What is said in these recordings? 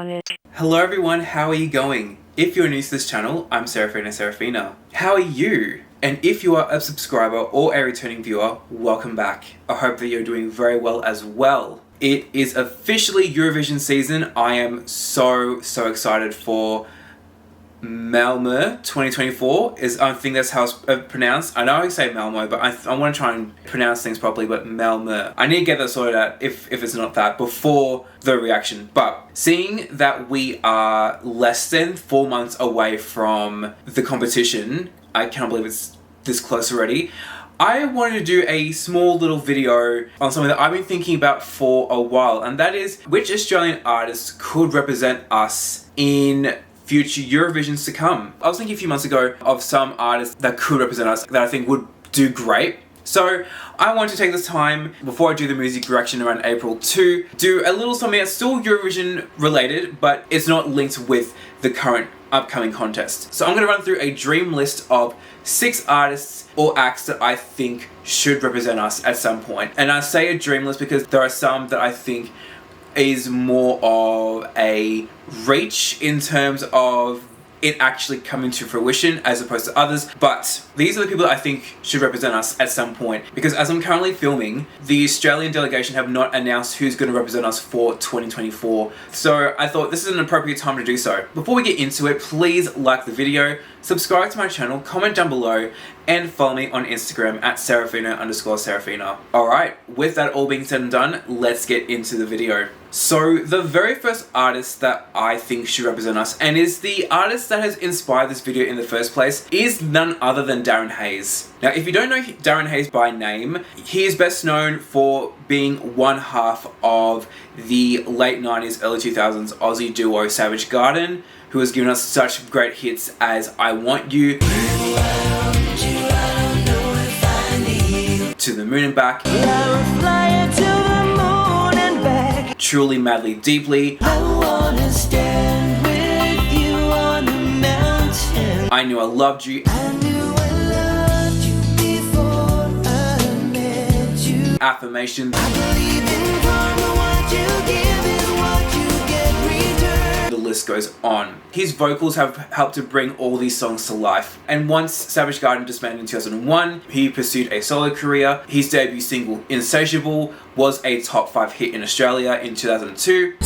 on it. Hello everyone, how are you going? If you're new to this channel, I'm Serafina. How are you? And if you are a subscriber or a returning viewer, welcome back. I hope that you're doing very well as well. It is officially Eurovision season. I am so excited for Malmo 2024. I think that's how it's pronounced. I know I say Malmo, but I want to try and pronounce things properly, but Malmo. I need to get that sorted out if it's not that before the reaction. But seeing that we are less than 4 months away from the competition, I can't believe it's this close already. I wanted to do a small little video on something that I've been thinking about for a while, and that is which Australian artists could represent us in future Eurovisions to come. I was thinking a few months ago of some artists that could represent us that I think would do great. So I want to take this time, before I do the music reaction around April, to do a little something that's still Eurovision related, but it's not linked with the current upcoming contest. So I'm going to run through a dream list of 6 artists or acts that I think should represent us at some point. And I say a dream list because there are some that I think is more of a reach in terms of it actually coming to fruition as opposed to others, but these are the people that I think should represent us at some point, because as I'm currently filming, the Australian delegation have not announced who's going to represent us for 2024, so I thought this is an appropriate time to do so. Before we get into it, please like the video, subscribe to my channel, comment down below, and follow me on Instagram at Serafina_Serafina. Alright, with that all being said and done, let's get into the video. So the very first artist that I think should represent us, and is the artist that has inspired this video in the first place, is none other than Darren Hayes. Now if you don't know Darren Hayes by name, he is best known for being one half of the late 90s, early 2000s Aussie duo Savage Garden, who has given us such great hits as I Want You, To the Moon and Back, Truly, Madly, Deeply, I wanna stand with you on the mountain, I Knew I Loved You, I knew I loved you before I met you, Affirmations, I believe in karma, what you give is what you get returned. The list goes on. His vocals have helped to bring all these songs to life, and once Savage Garden disbanded in 2001, he pursued a solo career. His debut single, Insatiable, was a top 5 hit in Australia in 2002.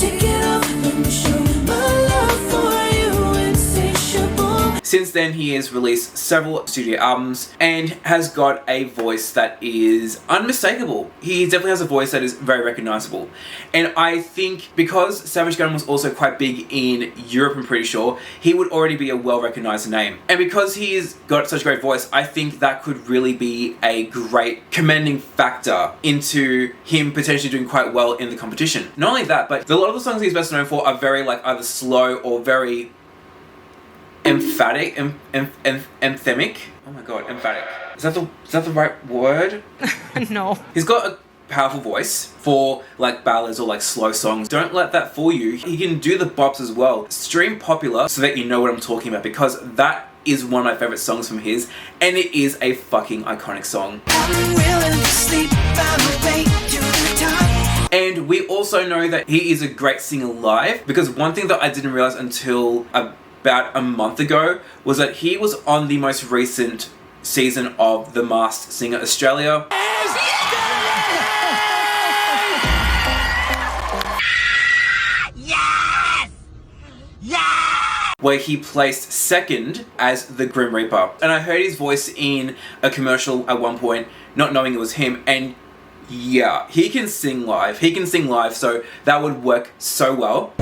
Since then, he has released several studio albums and has got a voice that is unmistakable. He definitely has a voice that is very recognizable. And I think because Savage Garden was also quite big in Europe, I'm pretty sure, he would already be a well-recognized name. And because he's got such a great voice, I think that could really be a great commending factor into him potentially doing quite well in the competition. Not only that, but a lot of the songs he's best known for are very either slow or very emphatic, anthemic. Oh my god, emphatic. Is that the right word? No. He's got a powerful voice for ballads or slow songs. Don't let that fool you. He can do the bops as well. Stream Popular so that you know what I'm talking about, because that is one of my favorite songs from his, and it is a fucking iconic song. And we also know that he is a great singer live, because one thing that I didn't realize until about a month ago was that he was on the most recent season of The Masked Singer Australia. Yes! Yes! Where he placed second as the Grim Reaper. And I heard his voice in a commercial at one point, not knowing it was him, and yeah, he can sing live. So that would work so well.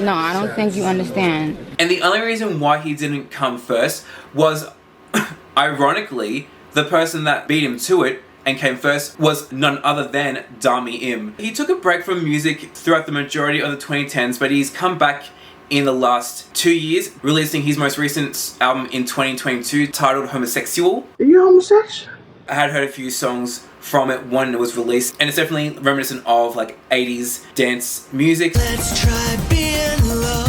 No, I don't think you understand. And the only reason why he didn't come first was, ironically, the person that beat him to it and came first was none other than Dami Im. He took a break from music throughout the majority of the 2010s, but he's come back in the last 2 years, releasing his most recent album in 2022 titled Homosexual. Are you homosexual? I had heard a few songs from it when it was released, and it's definitely reminiscent of 80s dance music. Let's try being love.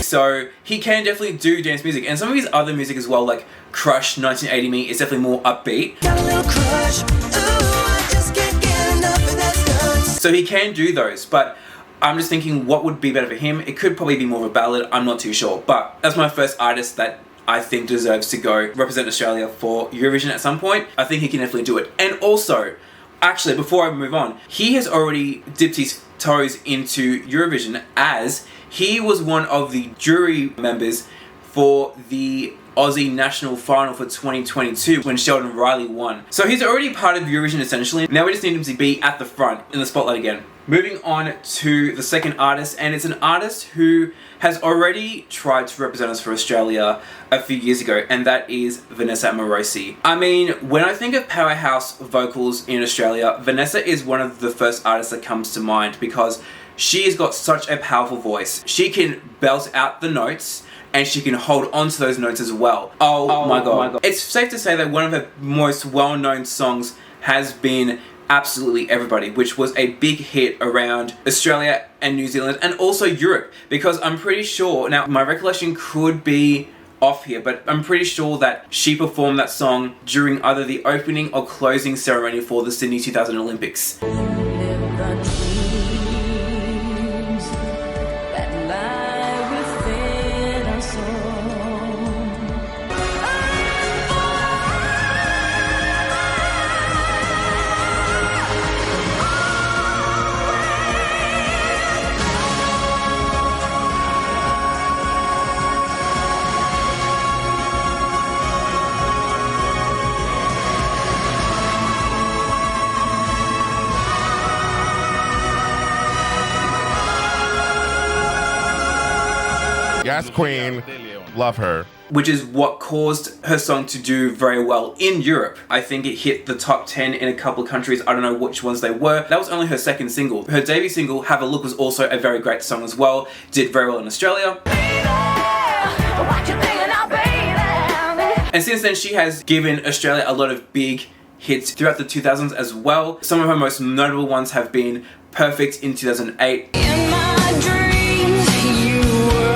So he can definitely do dance music. And some of his other music as well, like Crush, 1980 Me, is definitely more upbeat. Got a little crush. Ooh, I just can't get enough of that stuff. So he can do those, but I'm just thinking what would be better for him. It could probably be more of a ballad, I'm not too sure. But that's my first artist that I think deserves to go represent Australia for Eurovision at some point. I think he can definitely do it. And also, actually, before I move on, he has already dipped his toes into Eurovision, as he was one of the jury members for the Aussie national final for 2022 when Sheldon Riley won. So he's already part of Eurovision essentially. Now we just need him to be at the front in the spotlight again. Moving on to the second artist, and it's an artist who has already tried to represent us for Australia a few years ago, and that is Vanessa Amorosi. I mean, when I think of powerhouse vocals in Australia, Vanessa is one of the first artists that comes to mind because she's got such a powerful voice. She can belt out the notes, and she can hold on to those notes as well. Oh my god. It's safe to say that one of her most well-known songs has been Absolutely Everybody, which was a big hit around Australia and New Zealand and also Europe, because I'm pretty sure, now my recollection could be off here, but I'm pretty sure that she performed that song during either the opening or closing ceremony for the Sydney 2000 Olympics. Yes, queen. Love her. Which is what caused her song to do very well in Europe. I think it hit the top 10 in a couple of countries. I don't know which ones they were. That was only her second single. Her debut single, Have a Look, was also a very great song as well. Did very well in Australia. And since then, she has given Australia a lot of big hits throughout the 2000s as well. Some of her most notable ones have been Perfect in 2008. In my dreams, you were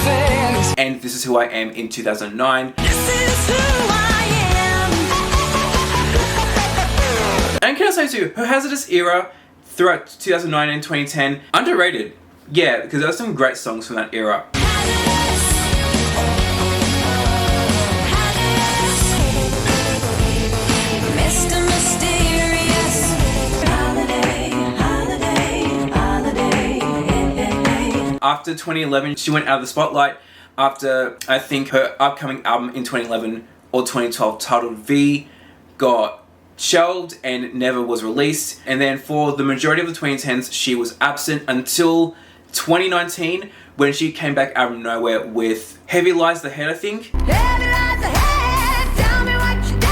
perfect. And This Is Who I Am in 2009. This is who I am. And can I say too, her Hazardous era throughout 2009 and 2010, underrated. Yeah, because there are some great songs from that era. After 2011, she went out of the spotlight after, I think, her upcoming album in 2011 or 2012 titled V got shelved and never was released. And then for the majority of the 2010s, she was absent until 2019 when she came back out of nowhere with Heavy Lies the Head, I think. Heavy lies the head, tell me what you did.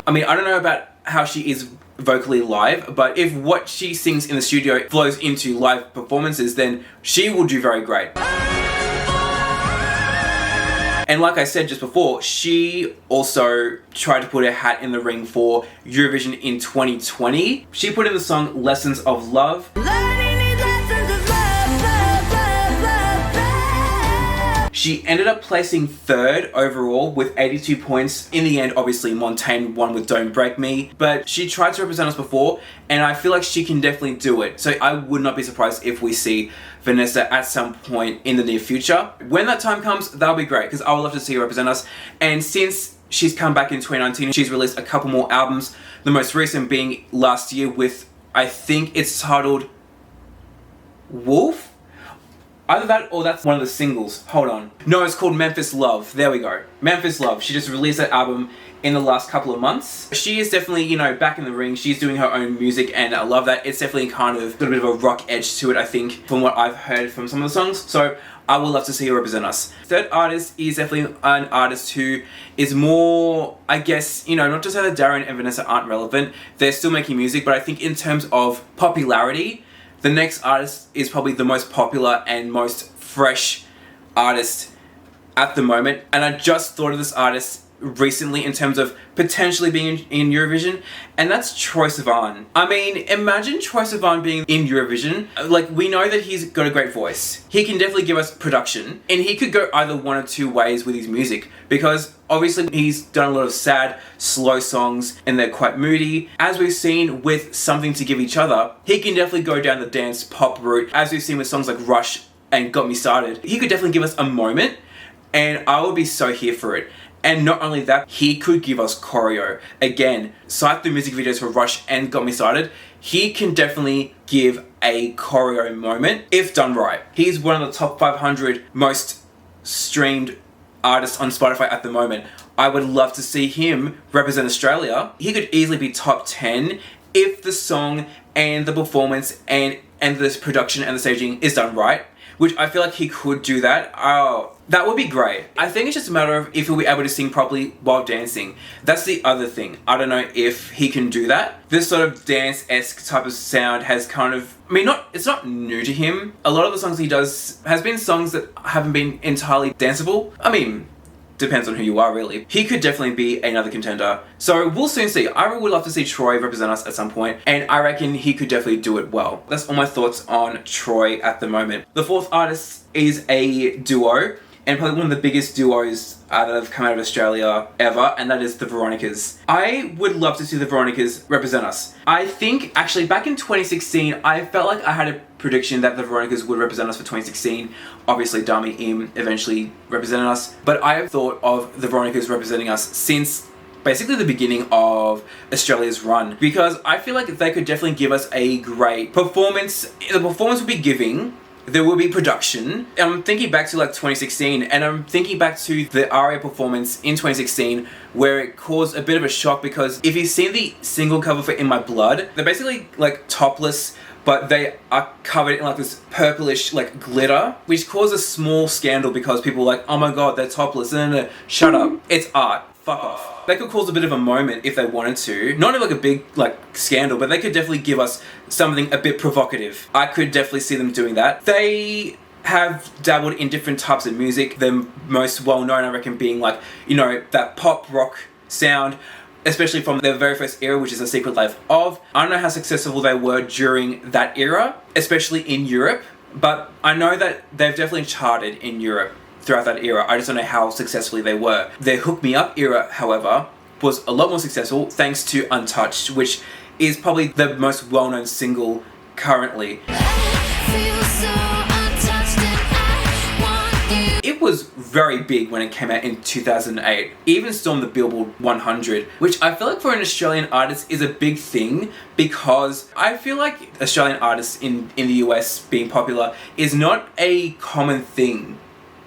I mean, I don't know about how she is vocally live, but if what she sings in the studio flows into live performances, then she will do very great. And like I said just before, she also tried to put her hat in the ring for Eurovision in 2020. She put in the song Lessons of Love. She ended up placing third overall with 82 points. In the end, obviously, Montaigne won with Don't Break Me, but she tried to represent us before, and I feel like she can definitely do it. So I would not be surprised if we see Vanessa at some point in the near future. When that time comes, that'll be great, because I would love to see her represent us. And since she's come back in 2019, she's released a couple more albums, the most recent being last year with, I think it's titled Wolf? Either that or that's one of the singles. Hold on. No, it's called Memphis Love. There we go. Memphis Love. She just released that album in the last couple of months. She is definitely, you know, back in the ring. She's doing her own music and I love that. It's definitely kind of got a bit of a rock edge to it, I think, from what I've heard from some of the songs. So I would love to see her represent us. Third artist is definitely an artist who is more, I guess, you know, not to say that Darren and Vanessa aren't relevant. They're still making music, but I think in terms of popularity, the next artist is probably the most popular and most fresh artist at the moment. And I just thought of this artist recently in terms of potentially being in Eurovision, and that's Troye Sivan. I mean, imagine Troye Sivan being in Eurovision. Like, we know that he's got a great voice. He can definitely give us production, and he could go either one or two ways with his music, because obviously he's done a lot of sad, slow songs, and they're quite moody. As we've seen with Something to Give Each Other, he can definitely go down the dance pop route, as we've seen with songs like Rush and Got Me Started. He could definitely give us a moment, and I would be so here for it. And not only that, he could give us choreo. Again, cite the music videos for Rush and Got Me Started. He can definitely give a choreo moment if done right. He's one of the top 500 most streamed artists on Spotify at the moment. I would love to see him represent Australia. He could easily be top 10 if the song and the performance and this production and the staging is done right, which I feel like he could do that. Oh, that would be great. I think it's just a matter of if he'll be able to sing properly while dancing. That's the other thing. I don't know if he can do that. This sort of dance-esque type of sound has kind of, I mean, it's not new to him. A lot of the songs he does has been songs that haven't been entirely danceable. I mean, depends on who you are, really. He could definitely be another contender. So we'll soon see. I would love to see Troye represent us at some point, and I reckon he could definitely do it well. That's all my thoughts on Troye at the moment. The fourth artist is a duo, and probably one of the biggest duos that have come out of Australia ever, and that is the Veronicas. I would love to see the Veronicas represent us. I think, actually, back in 2016, I felt like I had a prediction that the Veronicas would represent us for 2016. Obviously, Dami Im eventually represented us, but I have thought of the Veronicas representing us since basically the beginning of Australia's run, because I feel like they could definitely give us a great performance. The performance would be giving. There will be production. I'm thinking back to like 2016, and I'm thinking back to the Aria performance in 2016 where it caused a bit of a shock, because if you've seen the single cover for In My Blood, they're basically like topless, but they are covered in like this purplish like glitter, which caused a small scandal because people were like, oh my god, they're topless. No, shut up. It's art. Fuck off. They could cause a bit of a moment if they wanted to. Not like a big like scandal, but they could definitely give us something a bit provocative. I could definitely see them doing that. They have dabbled in different types of music. The most well known, I reckon, being like, you know, that pop rock sound, especially from their very first era, which is A Secret Life Of. I don't know how successful they were during that era, especially in Europe, but I know that they've definitely charted in Europe throughout that era. I just don't know how successfully they were. Their Hook Me Up era, however, was a lot more successful thanks to Untouched, which is probably the most well-known single currently. It was very big when it came out in 2008. It even stormed the Billboard 100, which I feel like for an Australian artist is a big thing, because I feel like Australian artists in the US being popular is not a common thing.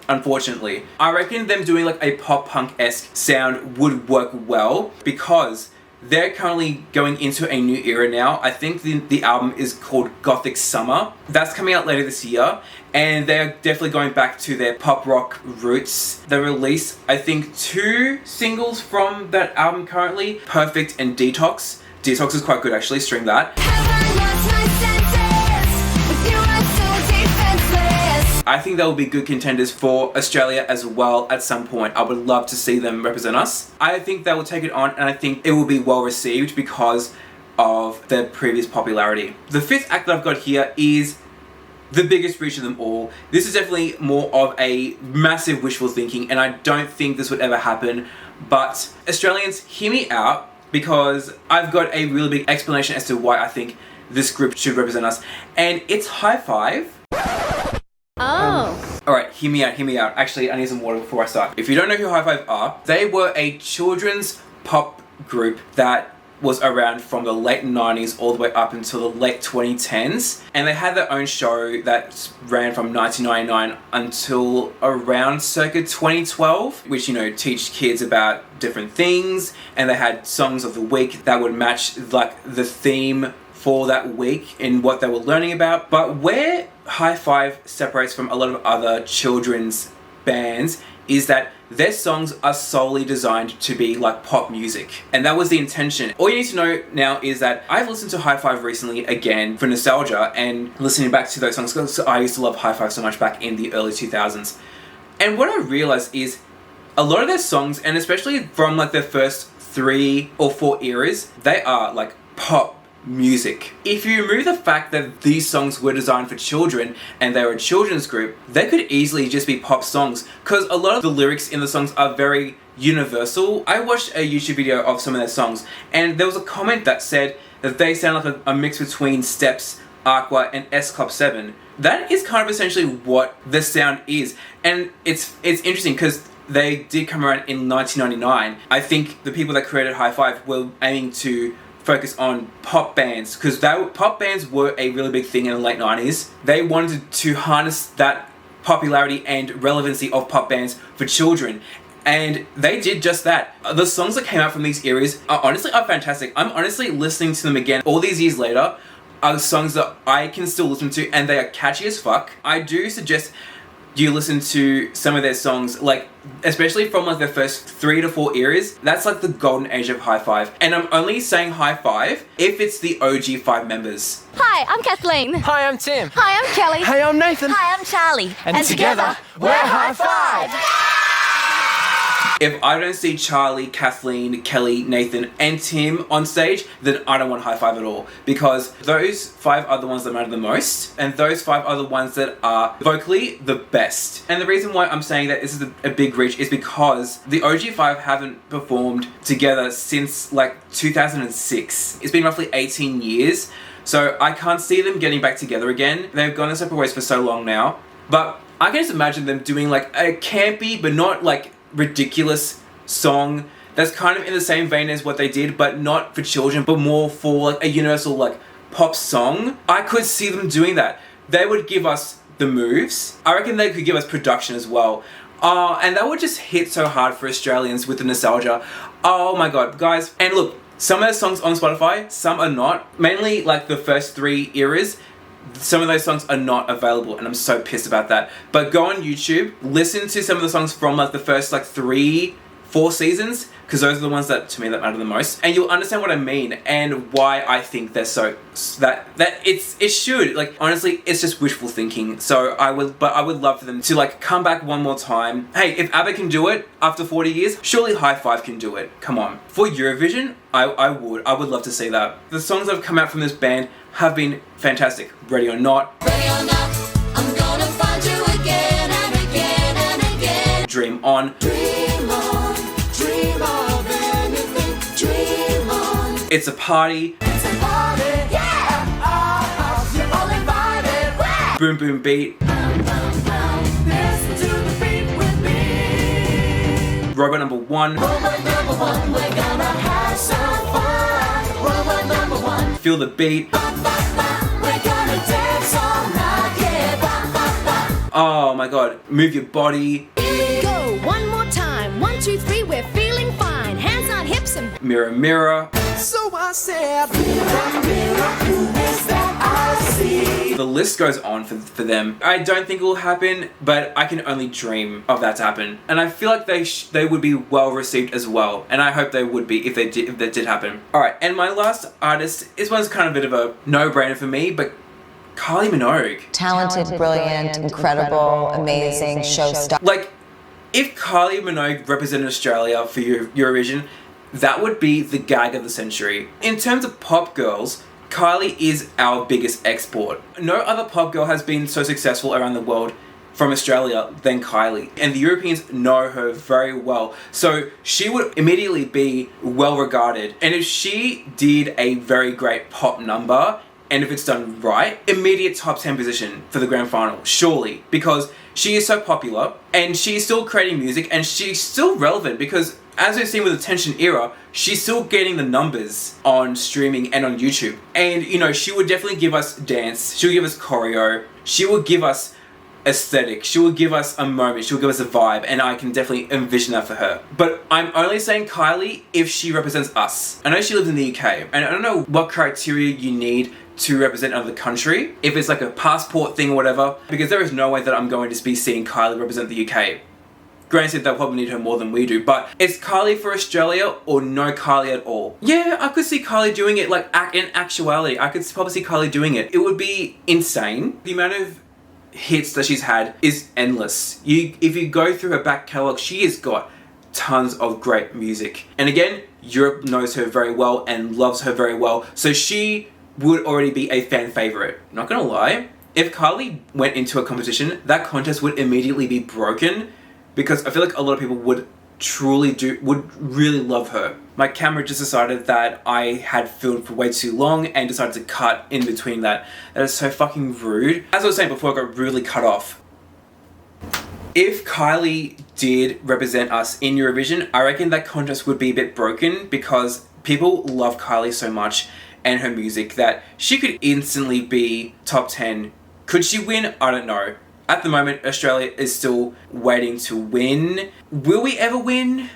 Unfortunately, I reckon them doing like a pop punk-esque sound would work well, because they're currently going into a new era now. I think the album is called Gothic Summer. That's coming out later this year, and they're definitely going back to their pop rock roots. They released, I think, 2 singles from that album currently, Perfect and Detox. Detox is quite good, actually. Stream that. I think they will be good contenders for Australia as well at some point. I would love to see them represent us. I think they will take it on, and I think it will be well received because of their previous popularity. The 5th act that I've got here is the biggest reach of them all. This is definitely more of a massive wishful thinking, and I don't think this would ever happen. But Australians, hear me out, because I've got a really big explanation as to why I think this group should represent us, and it's High Five. Alright, hear me out. Actually, I need some water before I start. If you don't know who High Five are, they were a children's pop group that was around from the late 90s all the way up until the late 2010s. And they had their own show that ran from 1999 until around circa 2012, which, you know, teach kids about different things. And they had songs of the week that would match like the theme for that week in what they were learning about. But where High Five separates from a lot of other children's bands is that their songs are solely designed to be like pop music. And that was the intention. All you need to know now is that I've listened to High Five recently again for nostalgia and listening back to those songs, because I used to love High Five so much back in the early 2000s. And what I realized is a lot of their songs, and especially from like their first 3 or 4 eras, they are like pop music. If you remove the fact that these songs were designed for children and they were a children's group, they could easily just be pop songs, because a lot of the lyrics in the songs are very universal. I watched a YouTube video of some of their songs, and there was a comment that said that they sound like a mix between Steps, Aqua, and S Club 7. That is kind of essentially what the sound is, and it's interesting because they did come around in 1999. I think the people that created High Five were aiming to focus on pop bands, because pop bands were a really big thing in the late 90s. They wanted to harness that popularity and relevancy of pop bands for children, and they did just that. The songs that came out from these eras are fantastic. I'm honestly listening to them again all these years later, are songs that I can still listen to, and they are catchy as fuck. I do suggest you listen to some of their songs, like especially from like their first 3 to 4 eras. That's like the golden age of High Five, and I'm only saying High Five if it's the OG 5 members. Hi, I'm Kathleen. Hi, I'm Tim. Hi, I'm Kelly. Hey, I'm Nathan. Hi, I'm Charlie. And together, we're High Five! If I don't see Charlie, Kathleen, Kelly, Nathan, and Tim on stage, then I don't want High Five at all. Because those 5 are the ones that matter the most, and those 5 are the ones that are vocally the best. And the reason why I'm saying that this is a big reach is because the OG 5 haven't performed together since like 2006. It's been roughly 18 years, so I can't see them getting back together again. They've gone their separate ways for so long now. But I can just imagine them doing like a campy, but not like ridiculous song that's kind of in the same vein as what they did, but not for children, but more for like a universal like pop song. I could see them doing that. They would give us the moves. I reckon they could give us production as well. And that would just hit so hard for Australians with the nostalgia. Oh my god, guys. And look, some of their songs on Spotify, some are not. Mainly like the first 3 eras, some of those songs are not available, and I'm so pissed about that. But go on YouTube, listen to some of the songs from like the first like 3-4 seasons, because those are the ones that to me that matter the most, and you'll understand what I mean and why I think they're so that it should, like, honestly, it's just wishful thinking. So I would love for them to like come back one more time. Hey, if ABBA can do it after 40 years, surely High Five can do it. Come on. For Eurovision, I would love to see that. The songs that have come out from this band have been fantastic. Ready or Not. Ready or not, I'm gonna find you again and again and again. Dream On. Dream of anything, dream on. It's a Party. It's a party, yeah! You're all invited, wow! Boom Boom Beat. Listen to the beat with me. Robot Number 1. Robot number 1, we're gonna have some fun. Robot number 1. Feel the Beat. We're gonna dance all night, yeah. Oh my god. Move Your Body. Go one more time. 1, 2, 3, we're feeling fine. Hands on hips and Mirror Mirror. So I said, Who is that I see? The list goes on for them. I don't think it will happen, but I can only dream of that to happen. And I feel like they would be well received as well. And I hope they would be if that did happen. Alright, and my last artist, this one's kind of a bit of a no-brainer for me, but Kylie Minogue. Talented, brilliant, incredible, amazing, showstopper. Like, if Kylie Minogue represented Australia for Eurovision, that would be the gag of the century. In terms of pop girls, Kylie is our biggest export. No other pop girl has been so successful around the world from Australia than Kylie. And the Europeans know her very well. So she would immediately be well regarded. And if she did a very great pop number, and if it's done right, immediate top 10 position for the grand final, surely. Because she is so popular, and she's still creating music, and she's still relevant, because as we've seen with the Tension era, she's still getting the numbers on streaming and on YouTube. And, you know, she would definitely give us dance, she would give us choreo, she would give us aesthetic, she will give us a moment, she will give us a vibe, and I can definitely envision that for her. But I'm only saying Kylie if she represents us. I know she lives in the UK, and I don't know what criteria you need to represent another country, if it's like a passport thing or whatever, because there is no way that I'm going to be seeing Kylie represent the UK. Granted, they'll probably need her more than we do, but is Kylie for Australia or no Kylie at all? Yeah, I could see Kylie doing it, like in actuality, I could probably see Kylie doing it. It would be insane. The amount of hits that she's had is endless. If you go through her back catalogue, she has got tons of great music. And again, Europe knows her very well and loves her very well, so she would already be a fan favorite. Not gonna lie, if Kylie went into a competition, that contest would immediately be broken because I feel like a lot of people would really love her. My camera just decided that I had filmed for way too long and decided to cut in between that. That is so fucking rude. As I was saying before, I got rudely cut off. If Kylie did represent us in Eurovision, I reckon that contest would be a bit broken because people love Kylie so much and her music that she could instantly be top 10. Could she win? I don't know. At the moment, Australia is still waiting to win. Will we ever win?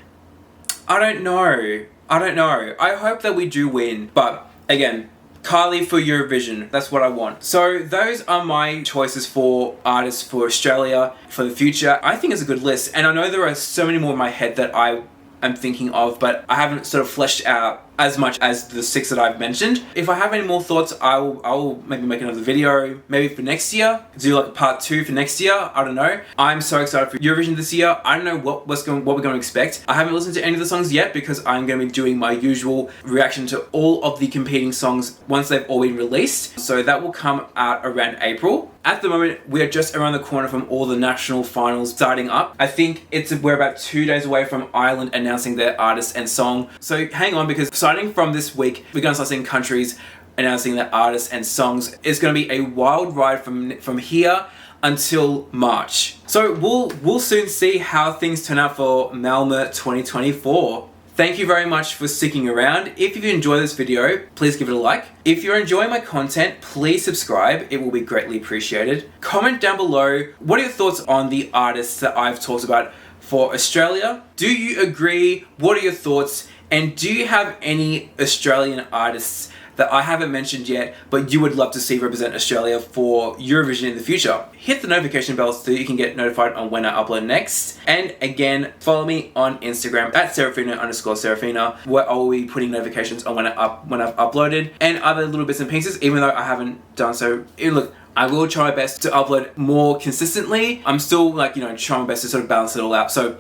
I don't know. I hope that we do win. But again, Kylie for Eurovision. That's what I want. So those are my choices for artists for Australia for the future. I think it's a good list. And I know there are so many more in my head that I am thinking of, but I haven't sort of fleshed out as much as the 6 that I've mentioned. If I have any more thoughts, I will maybe make another video, maybe for next year, do like a part 2 for next year. I don't know. I'm so excited for Eurovision this year. I don't know what we're going to expect. I haven't listened to any of the songs yet because I'm going to be doing my usual reaction to all of the competing songs once they've all been released. So that will come out around April. At the moment, we are just around the corner from all the national finals starting up. I think we're about 2 days away from Ireland announcing their artist and song. So hang on, because starting from this week, we're going to start seeing countries announcing their artists and songs. It's going to be a wild ride from here until March. So we'll soon see how things turn out for Malmo 2024. Thank you very much for sticking around. If you've enjoyed this video, please give it a like. If you're enjoying my content, please subscribe. It will be greatly appreciated. Comment down below, what are your thoughts on the artists that I've talked about for Australia? Do you agree? What are your thoughts? And do you have any Australian artists that I haven't mentioned yet, but you would love to see represent Australia for Eurovision in the future? Hit the notification bell so you can get notified on when I upload next. And again, follow me on Instagram at Serafina_Serafina, where I will be putting notifications on when I've uploaded and other little bits and pieces, even though I haven't done so. Look, I will try my best to upload more consistently. I'm still trying my best to sort of balance it all out. So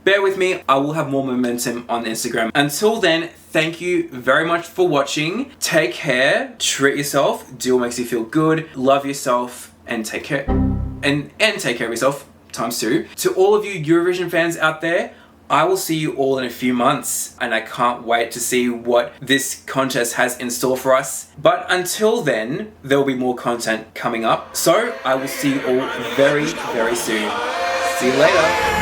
bear with me, I will have more momentum on Instagram. Until then, thank you very much for watching. Take care, treat yourself, do what makes you feel good, love yourself, and take care. And take care of yourself, ×2. To all of you Eurovision fans out there, I will see you all in a few months, and I can't wait to see what this contest has in store for us. But until then, there will be more content coming up. So I will see you all very, very soon. See you later.